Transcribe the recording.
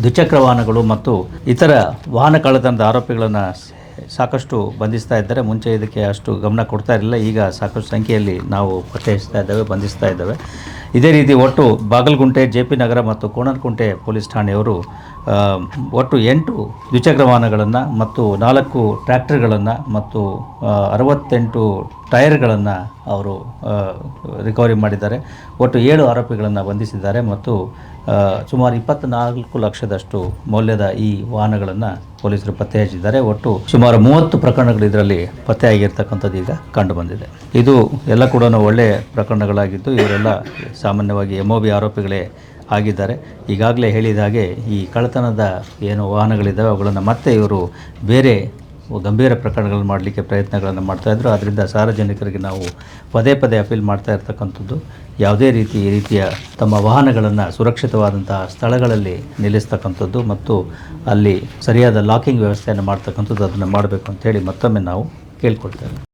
ದ್ವಿಚಕ್ರ ವಾಹನಗಳು ಮತ್ತು ಇತರ ವಾಹನ ಕಳ್ಳತನದ ಆರೋಪಿಗಳನ್ನು ಸಾಕಷ್ಟು ಬಂಧಿಸ್ತಾ ಇದ್ದಾರೆ. ಮುಂಚೆ ಇದಕ್ಕೆ ಅಷ್ಟು ಗಮನ ಕೊಡ್ತಾ ಇರಲಿಲ್ಲ. ಈಗ ಸಾಕಷ್ಟು ಸಂಖ್ಯೆಯಲ್ಲಿ ನಾವು ಪತ್ತೆ ಹಚ್ತಾ ಇದ್ದೇವೆ, ಬಂಧಿಸ್ತಾ ಇದ್ದೇವೆ. ಇದೇ ರೀತಿ ಒಟ್ಟು ಬಾಗಲಗುಂಟೆ, JP ನಗರ ಮತ್ತು ಕೋಣನಕುಂಟೆ ಪೊಲೀಸ್ ಠಾಣೆಯವರು ಒಟ್ಟು 8 ದ್ವಿಚಕ್ರ ವಾಹನಗಳನ್ನು ಮತ್ತು 4 ಟ್ರ್ಯಾಕ್ಟರ್ಗಳನ್ನು ಮತ್ತು 68 ಟೈರ್ಗಳನ್ನು ಅವರು ರಿಕವರಿ ಮಾಡಿದ್ದಾರೆ. ಒಟ್ಟು 7 ಆರೋಪಿಗಳನ್ನು ಬಂಧಿಸಿದ್ದಾರೆ ಮತ್ತು ಸುಮಾರು 24 ಲಕ್ಷದಷ್ಟು ಮೌಲ್ಯದ ಈ ವಾಹನಗಳನ್ನು ಪೊಲೀಸರು ಪತ್ತೆ ಹಚ್ಚಿದ್ದಾರೆ. ಒಟ್ಟು ಸುಮಾರು 30 ಪ್ರಕರಣಗಳು ಇದರಲ್ಲಿ ಪತ್ತೆ ಆಗಿರ್ತಕ್ಕಂಥದ್ದು ಈಗ ಕಂಡುಬಂದಿದೆ. ಇದು ಎಲ್ಲ ಕೂಡ ಒಳ್ಳೆಯ ಪ್ರಕರಣಗಳಾಗಿದ್ದು ಇವರೆಲ್ಲ ಸಾಮಾನ್ಯವಾಗಿ MOB ಆರೋಪಿಗಳೇ ಆಗಿದ್ದಾರೆ. ಈಗಾಗಲೇ ಹೇಳಿದ ಹಾಗೆ ಈ ಕಳ್ಳತನದ ಏನು ವಾಹನಗಳಿದ್ದಾವೆ ಅವುಗಳನ್ನು ಮತ್ತೆ ಇವರು ಬೇರೆ ಗಂಭೀರ ಪ್ರಕರಣಗಳನ್ನು ಮಾಡಲಿಕ್ಕೆ ಪ್ರಯತ್ನಗಳನ್ನು ಮಾಡ್ತಾಯಿದ್ರು. ಆದ್ದರಿಂದ ಸಾರ್ವಜನಿಕರಿಗೆ ನಾವು ಪದೇ ಪದೇ ಅಪೀಲ್ ಮಾಡ್ತಾ ಇರ್ತಕ್ಕಂಥದ್ದು, ಯಾವುದೇ ಈ ರೀತಿಯ ತಮ್ಮ ವಾಹನಗಳನ್ನು ಸುರಕ್ಷಿತವಾದಂತಹ ಸ್ಥಳಗಳಲ್ಲಿ ನಿಲ್ಲಿಸ್ತಕ್ಕಂಥದ್ದು ಮತ್ತು ಅಲ್ಲಿ ಸರಿಯಾದ ಲಾಕಿಂಗ್ ವ್ಯವಸ್ಥೆಯನ್ನು ಮಾಡ್ತಕ್ಕಂಥದ್ದು ಅದನ್ನು ಮಾಡಬೇಕು ಅಂತೇಳಿ ಮತ್ತೊಮ್ಮೆ ನಾವು ಕೇಳ್ಕೊಳ್ತೇವೆ.